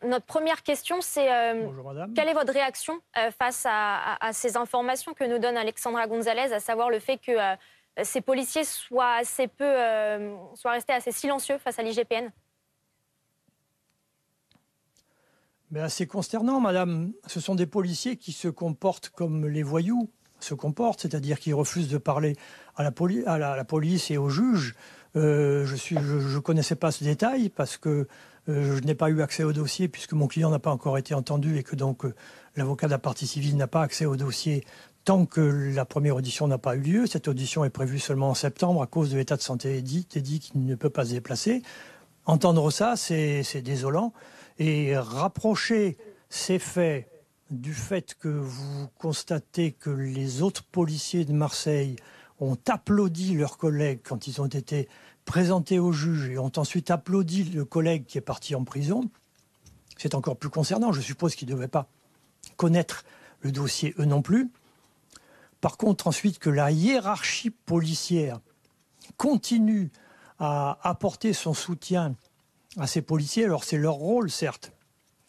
notre première question, c'est Bonjour madame. quelle est votre réaction face à ces informations que nous donne Alexandra Gonzalez, à savoir le fait que ces policiers soient restés assez silencieux face à l'IGPN? Mais assez consternant, madame. Ce sont des policiers qui se comportent comme les voyous se comportent, c'est-à-dire qui refusent de parler à la police et aux juges. Je connaissais pas ce détail parce que je n'ai pas eu accès au dossier puisque mon client n'a pas encore été entendu et que donc l'avocat de la partie civile n'a pas accès au dossier tant que la première audition n'a pas eu lieu. Cette audition est prévue seulement en septembre à cause de l'état de santé dit qu'il ne peut pas se déplacer. Entendre ça, c'est désolant. Et rapprocher ces faits du fait que vous constatez que les autres policiers de Marseille ont applaudi leurs collègues quand ils ont été présentés au juge et ont ensuite applaudi le collègue qui est parti en prison, c'est encore plus concernant. Je suppose qu'ils ne devaient pas connaître le dossier eux non plus. Par contre, ensuite, que la hiérarchie policière continue à apporter son soutien à ces policiers, alors c'est leur rôle, certes,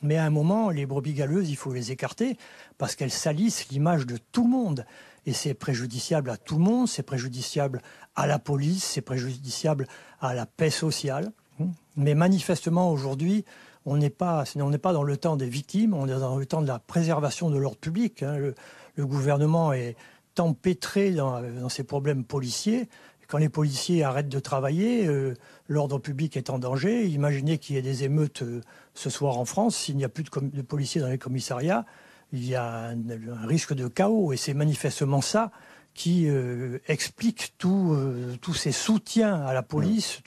mais à un moment, les brebis galeuses, il faut les écarter parce qu'elles salissent l'image de tout le monde. Et c'est préjudiciable à tout le monde, c'est préjudiciable à la police, c'est préjudiciable à la paix sociale. Mais manifestement, aujourd'hui, on n'est pas dans le temps des victimes, on est dans le temps de la préservation de l'ordre public. Le gouvernement est empêtré dans ces problèmes policiers. Quand les policiers arrêtent de travailler, l'ordre public est en danger. Imaginez qu'il y ait des émeutes ce soir en France. S'il n'y a plus de policiers dans les commissariats, il y a un risque de chaos. Et c'est manifestement ça qui explique tous ces soutiens à la police,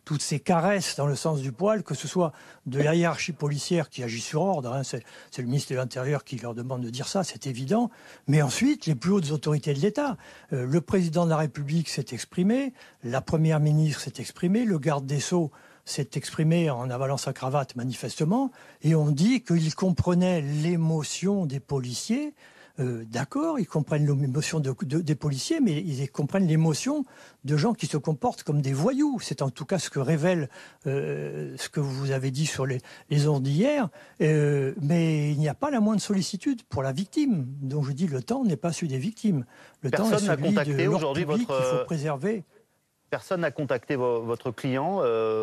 toutes ces caresses dans le sens du poil, que ce soit de la hiérarchie policière qui agit sur ordre, c'est le ministre de l'Intérieur qui leur demande de dire ça, c'est évident, mais ensuite les plus hautes autorités de l'État. Le président de la République s'est exprimé, la première ministre s'est exprimée, le garde des Sceaux s'est exprimé en avalant sa cravate manifestement, et on dit qu'il comprenait l'émotion des policiers. D'accord, ils comprennent l'émotion des policiers, mais ils comprennent l'émotion de gens qui se comportent comme des voyous. C'est en tout cas ce que révèle ce que vous avez dit sur les ondes d'hier. Mais il n'y a pas la moindre sollicitude pour la victime. Donc je dis, le temps n'est pas celui des victimes. Le temps est celui de l'ordre public qu'il faut préserver. Personne n'a contacté votre client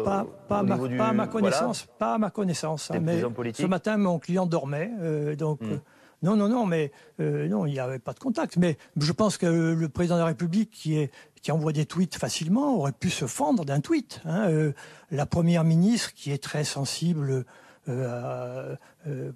pas à ma connaissance, voilà. Pas à ma connaissance. Mais ce matin, mon client dormait, Non, mais non, il n'y avait pas de contact. Mais je pense que le président de la République, qui envoie des tweets facilement, aurait pu se fendre d'un tweet. La première ministre, qui est très sensible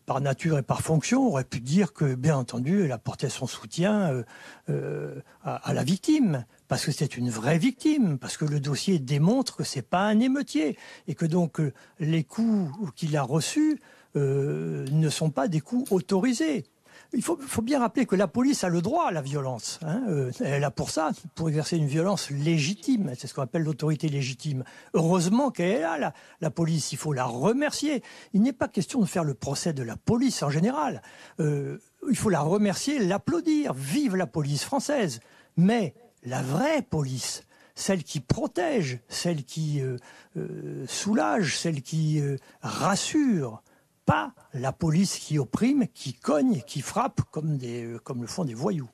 par nature et par fonction, aurait pu dire que, bien entendu, elle apportait son soutien à la victime. Parce que c'est une vraie victime, parce que le dossier démontre que c'est pas un émeutier, et que donc les coups qu'il a reçus ne sont pas des coups autorisés. Il faut bien rappeler que la police a le droit à la violence. Elle a pour ça, pour exercer une violence légitime. C'est ce qu'on appelle l'autorité légitime. Heureusement qu'elle est là, la police. Il faut la remercier. Il n'est pas question de faire le procès de la police en général. Il faut la remercier, l'applaudir. Vive la police française. Mais la vraie police, celle qui protège, celle qui soulage, celle qui rassure, pas la police qui opprime, qui cogne, qui frappe comme le font des voyous.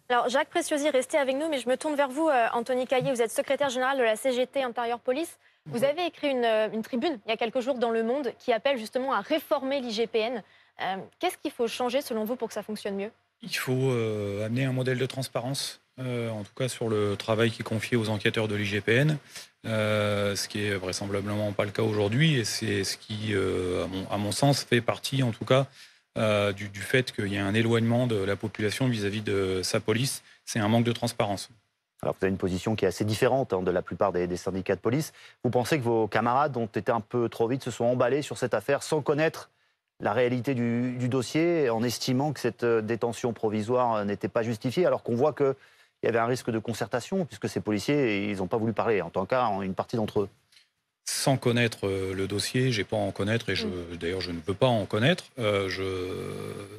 Alors Jacques Préciosi, restez avec nous, mais je me tourne vers vous, Anthony Caillé. Vous êtes secrétaire général de la CGT Intérieur Police. Vous avez écrit une tribune il y a quelques jours dans Le Monde qui appelle justement à réformer l'IGPN. Qu'est-ce qu'il faut changer selon vous pour que ça fonctionne mieux ? Il faut amener un modèle de transparence, en tout cas sur le travail qui est confié aux enquêteurs de l'IGPN, ce qui est vraisemblablement pas le cas aujourd'hui, et c'est ce qui, à mon sens, fait partie en tout cas du fait qu'il y a un éloignement de la population vis-à-vis de sa police. C'est un manque de transparence. Alors vous avez une position qui est assez différente de la plupart des syndicats de police. Vous pensez que vos camarades ont été un peu trop vite, se sont emballés sur cette affaire sans connaître la réalité du dossier, en estimant que cette détention provisoire n'était pas justifiée, alors qu'on voit qu'il y avait un risque de concertation, puisque ces policiers, ils n'ont pas voulu parler, en tant qu'une partie d'entre eux. Sans connaître le dossier, j'ai pas à en connaître, et d'ailleurs je ne veux pas en connaître.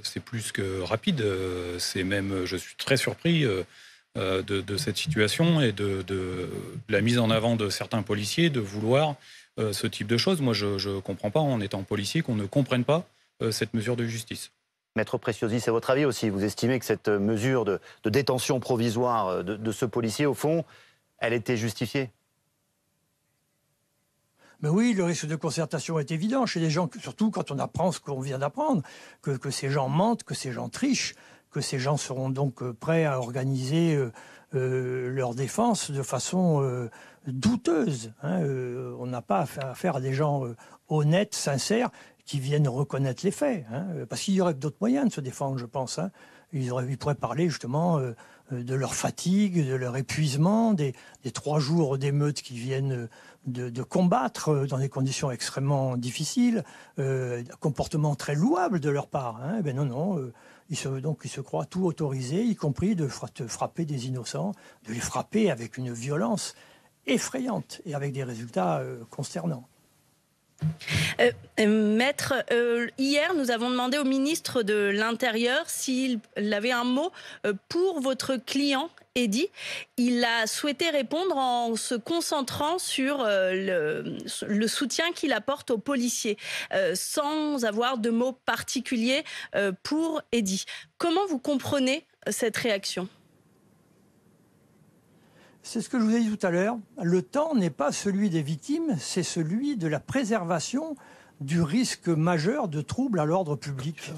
C'est plus que rapide, je suis très surpris de cette situation et de la mise en avant de certains policiers de vouloir ce type de choses. Moi, je ne comprends pas, en étant policier, qu'on ne comprenne pas cette mesure de justice. Maître Preziosi, c'est votre avis aussi? Vous estimez que cette mesure de détention provisoire de ce policier, au fond, elle était justifiée? Mais oui, le risque de concertation est évident chez les gens, surtout quand on apprend ce qu'on vient d'apprendre, que ces gens mentent, que ces gens trichent, que ces gens seront donc prêts à organiser leur défense de façon douteuse. On n'a pas affaire à des gens honnêtes, sincères, qui viennent reconnaître les faits. Parce qu'il y aurait d'autres moyens de se défendre, je pense. Ils pourraient parler justement de leur fatigue, de leur épuisement, des 3 jours d'émeutes qu'ils viennent de combattre dans des conditions extrêmement difficiles, un comportement très louable de leur part. Ben non, ils se croient tout autorisés, y compris de frapper des innocents, de les frapper avec une violence effrayante et avec des résultats consternants. Maître, hier, nous avons demandé au ministre de l'Intérieur s'il avait un mot pour votre client, Eddy. Il a souhaité répondre en se concentrant sur le soutien qu'il apporte aux policiers, sans avoir de mots particuliers pour Eddy. Comment vous comprenez cette réaction ? C'est ce que je vous ai dit tout à l'heure. Le temps n'est pas celui des victimes, c'est celui de la préservation du risque majeur de troubles à l'ordre public.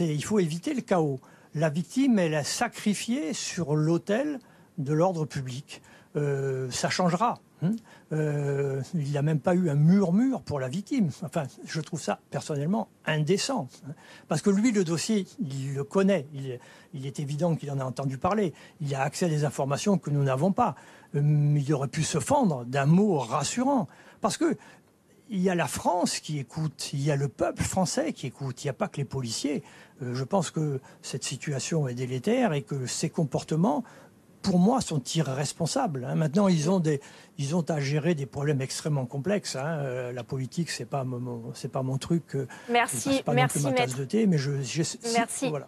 Il faut éviter le chaos. La victime, elle est sacrifiée sur l'autel de l'ordre public. Ça changera. Il n'y a même pas eu un murmure pour la victime. Enfin, je trouve ça personnellement indécent. Parce que lui, le dossier, il le connaît. Il est évident qu'il en a entendu parler. Il a accès à des informations que nous n'avons pas. Il aurait pu se fendre d'un mot rassurant. Parce que il y a la France qui écoute, il y a le peuple français qui écoute, il n'y a pas que les policiers. Je pense que cette situation est délétère et que ces comportements, pour moi, sont irresponsables. Maintenant, ils ont à gérer des problèmes extrêmement complexes. La politique, c'est pas mon truc. Merci, pas merci, non plus ma tasse maître. de thé, mais Merci. voilà.